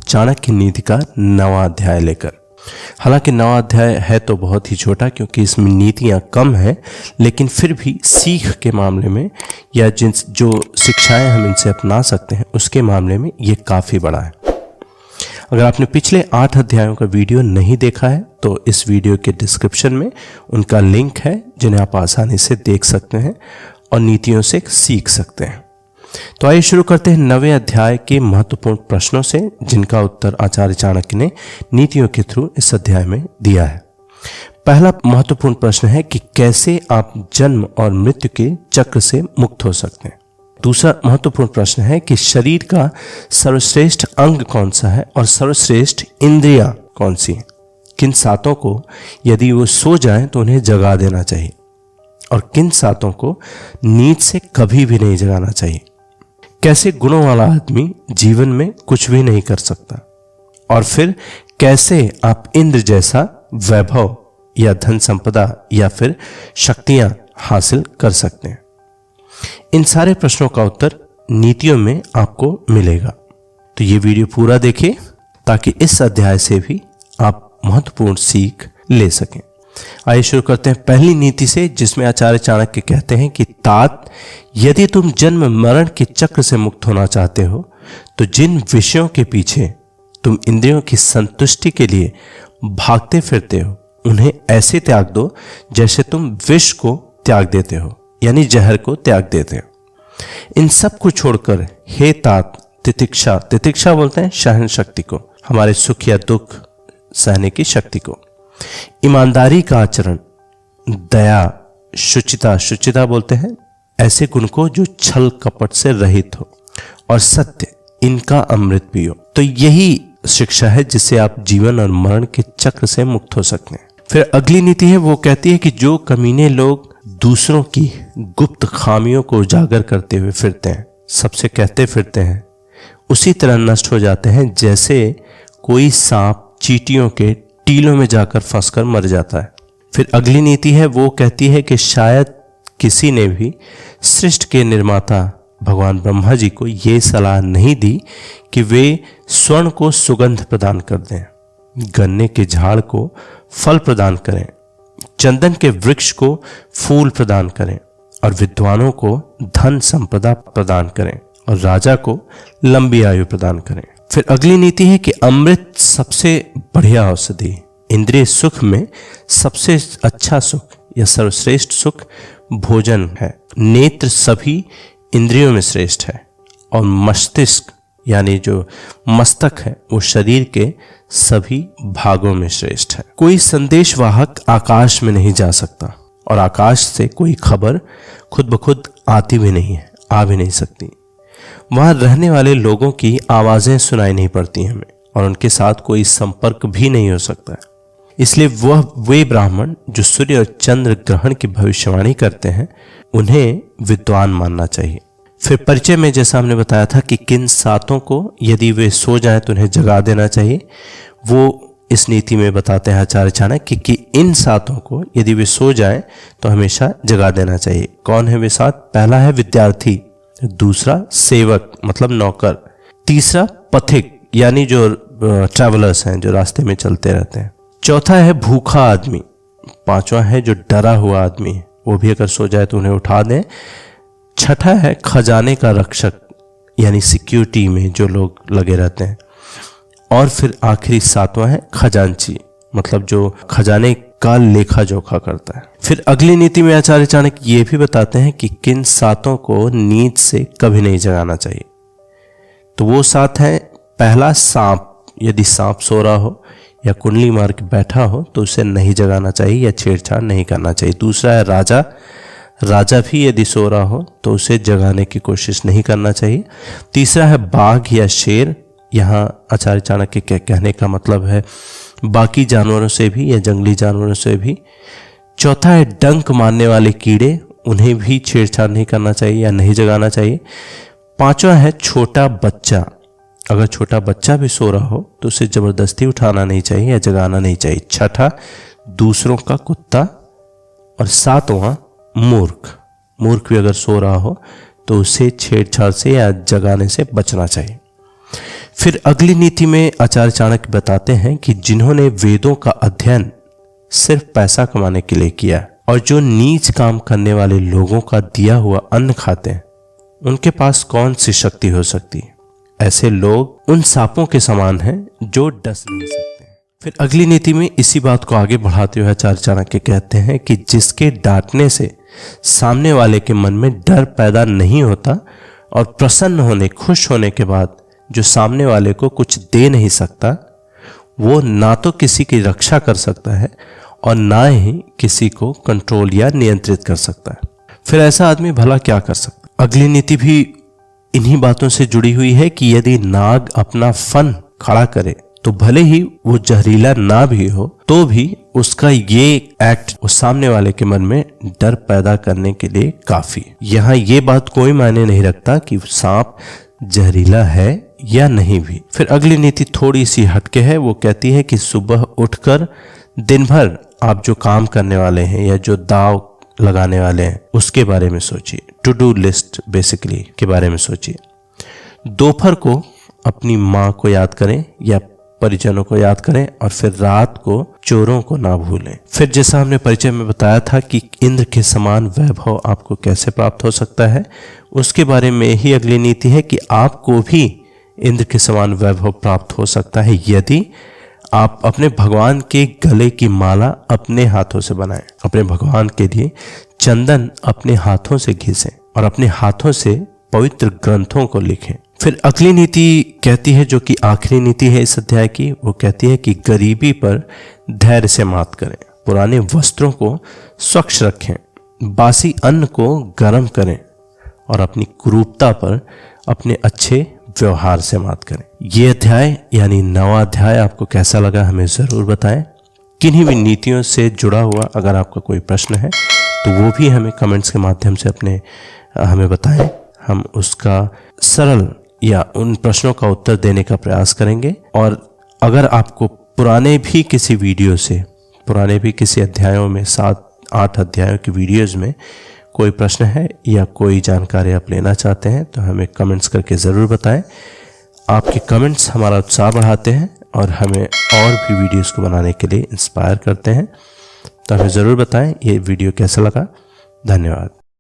चाणक्य नीति का 9वां अध्याय लेकर। हालांकि 9वां अध्याय है तो बहुत ही छोटा, क्योंकि इसमें नीतियां कम हैं, लेकिन फिर भी सीख के मामले में या जो शिक्षाएं हम इनसे अपना सकते हैं उसके मामले में ये काफ़ी बड़ा है। अगर आपने पिछले 8 अध्यायों का वीडियो नहीं देखा है तो इस वीडियो के डिस्क्रिप्शन में उनका लिंक है, जिन्हें आप आसानी से देख सकते हैं और नीतियों से सीख सकते हैं। तो आइए शुरू करते हैं 9वें अध्याय के महत्वपूर्ण प्रश्नों से, जिनका उत्तर आचार्य चाणक्य ने नीतियों के थ्रू इस अध्याय में दिया है। पहला महत्वपूर्ण प्रश्न है कि कैसे आप जन्म और मृत्यु के चक्र से मुक्त हो सकते हैं। दूसरा महत्वपूर्ण प्रश्न है कि शरीर का सर्वश्रेष्ठ अंग कौन सा है और सर्वश्रेष्ठ इंद्रियां कौन सी हैं। किन सातों को यदि वो सो जाएं तो उन्हें जगा देना चाहिए और किन सातों को नींद से कभी भी नहीं जगाना चाहिए। कैसे गुणों वाला आदमी जीवन में कुछ भी नहीं कर सकता और फिर कैसे आप इंद्र जैसा वैभव या धन संपदा या फिर शक्तियां हासिल कर सकते हैं। इन सारे प्रश्नों का उत्तर नीतियों में आपको मिलेगा। तो ये वीडियो पूरा देखिए ताकि इस अध्याय से भी आप महत्वपूर्ण सीख ले सकें। आइए शुरू करते हैं पहली नीति से, जिसमें आचार्य चाणक्य कहते हैं कि तात, यदि तुम जन्म मरण के चक्र से मुक्त होना चाहते हो तो जिन विषयों के पीछे तुम इंद्रियों की संतुष्टि के लिए भागते फिरते हो उन्हें ऐसे त्याग दो जैसे तुम विष को त्याग देते हो, यानी जहर को त्याग देते हो। इन सब को छोड़कर हे तात, तितिक्षा बोलते हैं सहन शक्ति को, हमारे सुख या दुख सहने की शक्ति को, ईमानदारी का आचरण, दया, शुचिता बोलते हैं ऐसे गुण को जो छल कपट से रहित हो, और सत्य, इनका अमृत पियो। तो यही शिक्षा है जिससे आप जीवन और मरण के चक्र से मुक्त हो सकते हैं। फिर अगली नीति है, वो कहती है कि जो कमीने लोग दूसरों की गुप्त खामियों को उजागर करते हुए फिरते हैं, सबसे कहते फिरते हैं, उसी तरह नष्ट हो जाते हैं जैसे कोई सांप चींटियों के टीलों में जाकर फंसकर मर जाता है। फिर अगली नीति है, वो कहती है कि शायद किसी ने भी सृष्टि के निर्माता भगवान ब्रह्मा जी को ये सलाह नहीं दी कि वे स्वर्ण को सुगंध प्रदान कर दें, गन्ने के झाड़ को फल प्रदान करें, चंदन के वृक्ष को फूल प्रदान करें और विद्वानों को धन संपदा प्रदान करें और राजा को लंबी आयु प्रदान करें। फिर अगली नीति है कि अमृत सबसे बढ़िया औषधि, इंद्रिय सुख में सबसे अच्छा सुख या सर्वश्रेष्ठ सुख भोजन है। नेत्र सभी इंद्रियों में श्रेष्ठ है और मस्तिष्क यानी जो मस्तक है वो शरीर के सभी भागों में श्रेष्ठ है। कोई संदेशवाहक आकाश में नहीं जा सकता और आकाश से कोई खबर खुद ब खुद आती भी नहीं है, आ भी नहीं सकती। वहां रहने वाले लोगों की आवाजें सुनाई नहीं पड़ती हमें और उनके साथ कोई संपर्क भी नहीं हो सकता है। इसलिए वे ब्राह्मण जो सूर्य और चंद्र ग्रहण की भविष्यवाणी करते हैं उन्हें विद्वान मानना चाहिए। फिर परिचय में जैसा हमने बताया था कि किन सातों को यदि वे सो जाएं तो उन्हें जगा देना चाहिए, वो इस नीति में बताते हैं आचार्य चाणक्य कि इन सातों को यदि वे सो जाएं तो हमेशा जगा देना चाहिए। कौन है वे सात? पहला है विद्यार्थी, दूसरा सेवक मतलब नौकर, तीसरा पथिक यानी जो ट्रैवलर्स हैं जो रास्ते में चलते रहते हैं, चौथा है भूखा आदमी, पांचवा है जो डरा हुआ आदमी है, वो भी अगर सो जाए तो उन्हें उठा दें, छठा है खजाने का रक्षक यानी सिक्योरिटी में जो लोग लगे रहते हैं, और फिर आखिरी सातवां है खजांची मतलब जो खजाने का लेखा जोखा करता है। फिर अगली नीति में आचार्य चाणक्य ये भी बताते हैं कि किन सातों को नींद से कभी नहीं जगाना चाहिए। तो वो सात है, पहला सांप, यदि सांप सो रहा हो या कुंडली मार के बैठा हो तो उसे नहीं जगाना चाहिए या छेड़छाड़ नहीं करना चाहिए। दूसरा है राजा भी यदि सो रहा हो तो उसे जगाने की कोशिश नहीं करना चाहिए। तीसरा है बाघ या शेर, यहाँ आचार्य चाणक्य के कहने का मतलब है बाकी जानवरों से भी या जंगली जानवरों से भी। चौथा है डंक मारने वाले कीड़े, उन्हें भी छेड़छाड़ नहीं करना चाहिए या नहीं जगाना चाहिए। पांचवा है छोटा बच्चा, अगर छोटा बच्चा भी सो रहा हो तो उसे जबरदस्ती उठाना नहीं चाहिए या जगाना नहीं चाहिए। छठा दूसरों का कुत्ता, और सातवां मूर्ख भी अगर सो रहा हो तो उसे छेड़छाड़ से या जगाने से बचना चाहिए। फिर अगली नीति में आचार्य चाणक्य बताते हैं कि जिन्होंने वेदों का अध्ययन सिर्फ पैसा कमाने के लिए किया और जो नीच काम करने वाले लोगों का दिया हुआ अन्न खाते हैं, उनके पास कौन सी शक्ति हो सकती है। ऐसे लोग उन सांपों के समान हैं जो डस नहीं सकते। फिर अगली नीति में इसी बात को आगे बढ़ाते हुए आचार्य चाणक्य कहते हैं कि जिसके डांटने से सामने वाले के मन में डर पैदा नहीं होता और प्रसन्न होने, खुश होने के बाद जो सामने वाले को कुछ दे नहीं सकता, वो ना तो किसी की रक्षा कर सकता है और ना ही किसी को कंट्रोल या नियंत्रित कर सकता है। फिर ऐसा आदमी भला क्या कर सकता है। अगली नीति भी इन्हीं बातों से जुड़ी हुई है कि यदि नाग अपना फन खड़ा करे तो भले ही वो जहरीला ना भी हो तो भी उसका ये एक्ट उस सामने वाले के मन में डर पैदा करने के लिए काफी। यहाँ ये बात कोई मायने नहीं रखता कि सांप जहरीला है या नहीं भी। फिर अगली नीति थोड़ी सी हटके है। वो कहती है कि सुबह उठकर दिन भर आप जो काम करने वाले हैं या जो दाव लगाने वाले हैं उसके बारे में सोचिए। टू डू लिस्ट बेसिकली के बारे में सोचिए। दोपहर को अपनी माँ को याद करें या परिजनों को याद करें और फिर रात को चोरों को ना भूलें। फिर जैसा हमने परिचय में बताया था कि इंद्र के समान वैभव आपको कैसे प्राप्त हो सकता है, उसके बारे में ही अगली नीति है कि आपको भी इंद्र के समान वैभव प्राप्त हो सकता है यदि आप अपने भगवान के गले की माला अपने हाथों से बनाएं, अपने भगवान के लिए चंदन अपने हाथों से घिसें और अपने हाथों से पवित्र ग्रंथों को लिखें। फिर अगली नीति कहती है, जो कि आखिरी नीति है इस अध्याय की, वो कहती है कि गरीबी पर धैर्य से मात करें, पुराने वस्त्रों को स्वच्छ रखें, बासी अन्न को गर्म करें और अपनी कुरूपता पर अपने अच्छे व्यवहार से मात करें। ये अध्याय यानी 9वां अध्याय आपको कैसा लगा हमें ज़रूर बताएं। किन्हीं भी नीतियों से जुड़ा हुआ अगर आपका कोई प्रश्न है तो वो भी हमें कमेंट्स के माध्यम से हमें बताएं। हम उसका सरल या उन प्रश्नों का उत्तर देने का प्रयास करेंगे। और अगर आपको पुराने भी किसी अध्यायों में 7-8 अध्यायों की वीडियोस में कोई प्रश्न है या कोई जानकारी आप लेना चाहते हैं तो हमें कमेंट्स करके ज़रूर बताएं। आपके कमेंट्स हमारा उत्साह बढ़ाते हैं और हमें और भी वीडियोस को बनाने के लिए इंस्पायर करते हैं। तो हमें ज़रूर बताएं ये वीडियो कैसा लगा। धन्यवाद।